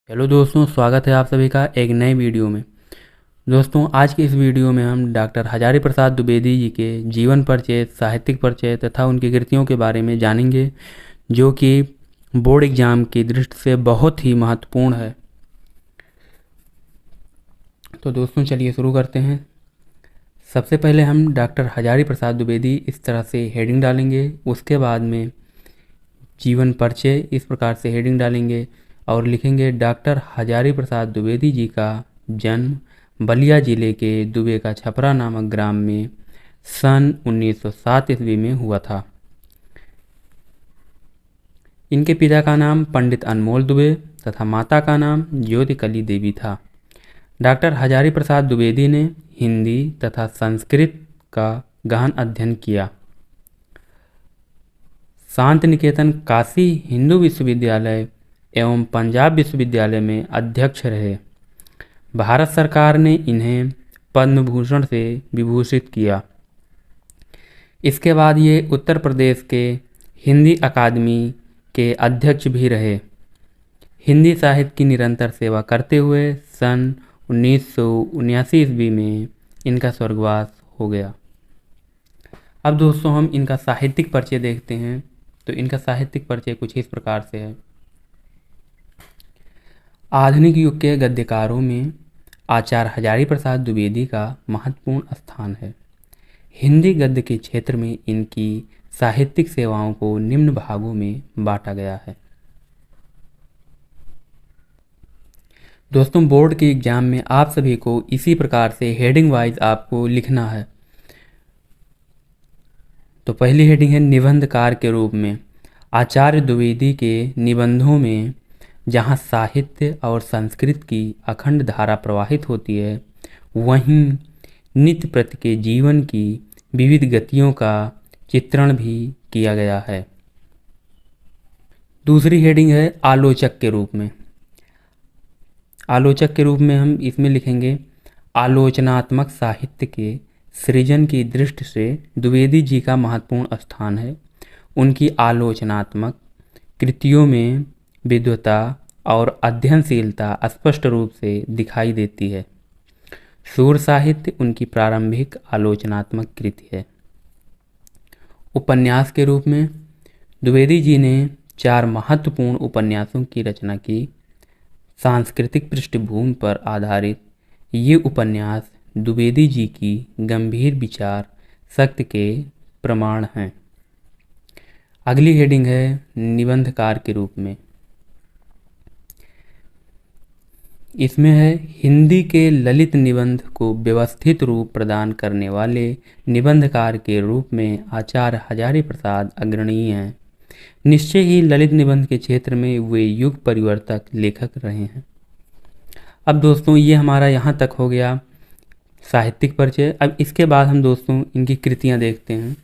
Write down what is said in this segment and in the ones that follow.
Hello दोस्तों, स्वागत है आप सभी का एक नए वीडियो में। दोस्तों, आज की इस वीडियो में हम डॉक्टर हजारी प्रसाद द्विवेदी जी के जीवन परिचय, साहित्यिक परिचय तथा उनकी कृतियों के बारे में जानेंगे, जो कि बोर्ड एग्जाम की दृष्टि से बहुत ही महत्वपूर्ण है। तो दोस्तों, चलिए शुरू करते हैं। सबसे पहले हम डॉक्टर हजारी प्रसाद द्विवेदी इस तरह से हेडिंग डालेंगे, उसके बाद में जीवन परिचय इस प्रकार से हेडिंग डालेंगे और लिखेंगे डॉक्टर हजारी प्रसाद द्विवेदी जी का जन्म बलिया जिले के दुबे का छपरा नामक ग्राम में सन 1907 ईस्वी में हुआ था। इनके पिता का नाम पंडित अनमोल दुबे तथा माता का नाम ज्योतिकली देवी था। डॉक्टर हजारी प्रसाद द्विवेदी ने हिंदी तथा संस्कृत का गहन अध्ययन किया। शांति निकेतन काशी हिंदू विश्वविद्यालय एवं पंजाब विश्वविद्यालय में अध्यक्ष रहे। भारत सरकार ने इन्हें पद्म भूषण से विभूषित किया। इसके बाद ये उत्तर प्रदेश के हिंदी अकादमी के अध्यक्ष भी रहे। हिंदी साहित्य की निरंतर सेवा करते हुए सन 1979 ईस्वी में इनका स्वर्गवास हो गया। अब दोस्तों, हम इनका साहित्यिक परिचय देखते हैं। तो इनका साहित्यिक परिचय कुछ इस प्रकार से है। आधुनिक युग के गद्यकारों में आचार्य हजारी प्रसाद द्विवेदी का महत्वपूर्ण स्थान है। हिंदी गद्य के क्षेत्र में इनकी साहित्यिक सेवाओं को निम्न भागों में बांटा गया है। दोस्तों, बोर्ड के एग्जाम में आप सभी को इसी प्रकार से हेडिंग वाइज आपको लिखना है। तो पहली हेडिंग है निबंधकार के रूप में। आचार्य द्विवेदी के निबंधों में जहाँ साहित्य और संस्कृत की अखंड धारा प्रवाहित होती है, वहीं नित्य प्रति के जीवन की विविध गतियों का चित्रण भी किया गया है। दूसरी हेडिंग है आलोचक के रूप में। आलोचक के रूप में हम इसमें लिखेंगे आलोचनात्मक साहित्य के सृजन की दृष्टि से द्विवेदी जी का महत्वपूर्ण स्थान है। उनकी आलोचनात्मक कृतियों में विद्वता और अध्ययनशीलता स्पष्ट रूप से दिखाई देती है। सूर साहित्य उनकी प्रारंभिक आलोचनात्मक कृति है। उपन्यास के रूप में द्विवेदी जी ने 4 महत्वपूर्ण उपन्यासों की रचना की। सांस्कृतिक पृष्ठभूमि पर आधारित ये उपन्यास द्विवेदी जी की गंभीर विचार शक्ति के प्रमाण हैं। अगली हेडिंग है निबंधकार के रूप में। इसमें है हिंदी के ललित निबंध को व्यवस्थित रूप प्रदान करने वाले निबंधकार के रूप में आचार्य हजारी प्रसाद अग्रणीय हैं। निश्चय ही ललित निबंध के क्षेत्र में वे युग परिवर्तक लेखक रहे हैं। अब दोस्तों, ये हमारा यहाँ तक हो गया साहित्यिक परिचय। अब इसके बाद हम दोस्तों इनकी कृतियाँ देखते हैं।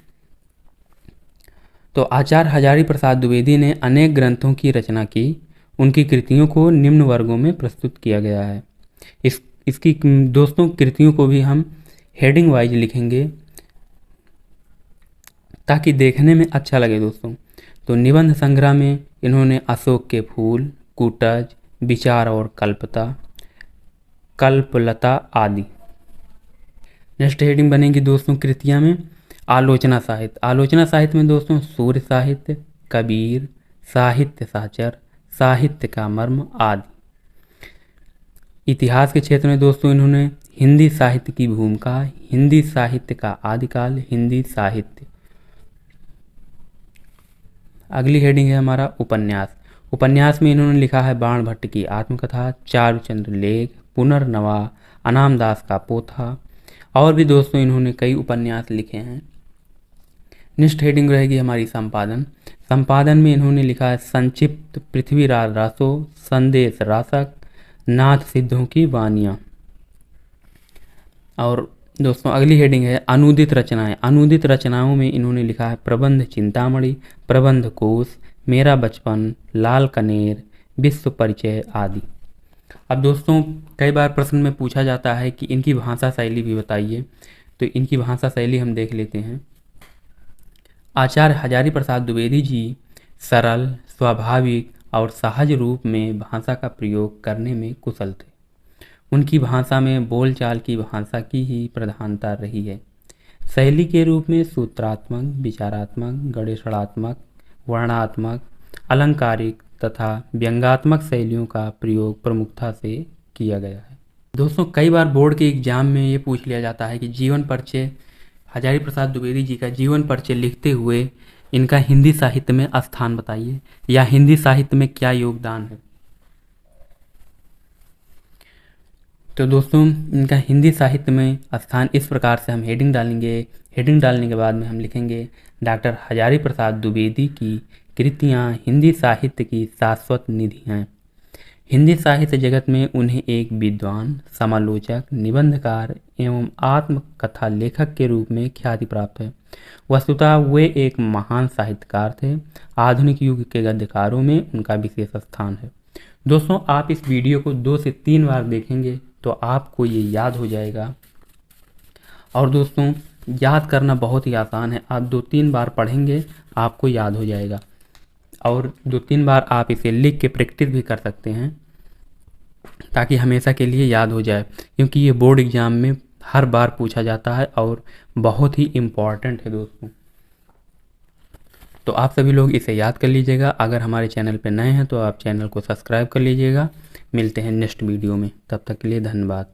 तो आचार्य हजारी प्रसाद द्विवेदी ने अनेक ग्रंथों की रचना की। उनकी कृतियों को निम्न वर्गों में प्रस्तुत किया गया है। इसकी दोस्तों कृतियों को भी हम हेडिंग वाइज लिखेंगे ताकि देखने में अच्छा लगे दोस्तों। तो निबंध संग्रह में इन्होंने अशोक के फूल, कूटज, विचार और कल्पता, कल्पलता आदि। नेक्स्ट हेडिंग बनेगी दोस्तों कृतियाँ में आलोचना साहित्य। आलोचना साहित्य में दोस्तों सूर्य साहित्य, कबीर, साहित्य साचर, साहित्य का मर्म आदि। इतिहास के क्षेत्र में दोस्तों इन्होंने हिंदी साहित्य की भूमिका, हिंदी साहित्य का आदिकाल, हिंदी साहित्य। अगली हेडिंग है हमारा उपन्यास। उपन्यास में इन्होंने लिखा है बाण भट्ट की आत्मकथा, चारुचंद्र लेख, पुनर्नवा, अनाम दास का पोथा और भी दोस्तों इन्होंने कई उपन्यास लिखे हैं। नेक्स्ट हेडिंग रहेगी हमारी संपादन। संपादन में इन्होंने लिखा है संक्षिप्त पृथ्वीराज रासो, संदेश रासक, नाथ सिद्धों की वानियाँ। और दोस्तों अगली हेडिंग है अनुदित रचनाएं। अनुदित रचनाओं में इन्होंने लिखा है प्रबंध चिंतामणि, प्रबंध कोश, मेरा बचपन, लाल कनेर, विश्व परिचय आदि। अब दोस्तों कई बार प्रश्न में पूछा जाता है कि इनकी भाषा शैली भी बताइए। तो इनकी भाषा शैली हम देख लेते हैं। आचार्य हजारी प्रसाद द्विवेदी जी सरल, स्वाभाविक और सहज रूप में भाषा का प्रयोग करने में कुशल थे। उनकी भाषा में बोलचाल की भाषा की ही प्रधानता रही है। शैली के रूप में सूत्रात्मक, विचारात्मक, गणेशात्मक, वर्णात्मक, अलंकारिक तथा व्यंग्यात्मक शैलियों का प्रयोग प्रमुखता से किया गया है। दोस्तों, कई बार बोर्ड के एग्जाम में ये पूछ लिया जाता है कि जीवन परिचय, हजारी प्रसाद द्विवेदी जी का जीवन परिचय लिखते हुए इनका हिंदी साहित्य में स्थान बताइए, या हिंदी साहित्य में क्या योगदान है। तो दोस्तों, इनका हिंदी साहित्य में स्थान इस प्रकार से हम हेडिंग डालेंगे। हेडिंग डालने के बाद में हम लिखेंगे डॉक्टर हजारी प्रसाद द्विवेदी की कृतियाँ हिंदी साहित्य की शाश्वत निधि हैं। हिंदी साहित्य जगत में उन्हें एक विद्वान, समालोचक, निबंधकार एवं आत्मकथा लेखक के रूप में ख्याति प्राप्त है। वस्तुतः वे एक महान साहित्यकार थे। आधुनिक युग के गद्यकारों में उनका विशेष स्थान है। दोस्तों, आप इस वीडियो को 2 से 3 बार देखेंगे तो आपको ये याद हो जाएगा। और दोस्तों, याद करना बहुत ही आसान है। आप 2-3 बार पढ़ेंगे, आपको याद हो जाएगा। और 2-3 बार आप इसे लिख के प्रैक्टिस भी कर सकते हैं, ताकि हमेशा के लिए याद हो जाए, क्योंकि ये बोर्ड एग्जाम में हर बार पूछा जाता है और बहुत ही इम्पॉर्टेंट है दोस्तों। तो आप सभी लोग इसे याद कर लीजिएगा। अगर हमारे चैनल पर नए हैं तो आप चैनल को सब्सक्राइब कर लीजिएगा। मिलते हैं नेक्स्ट वीडियो में, तब तक के लिए धन्यवाद।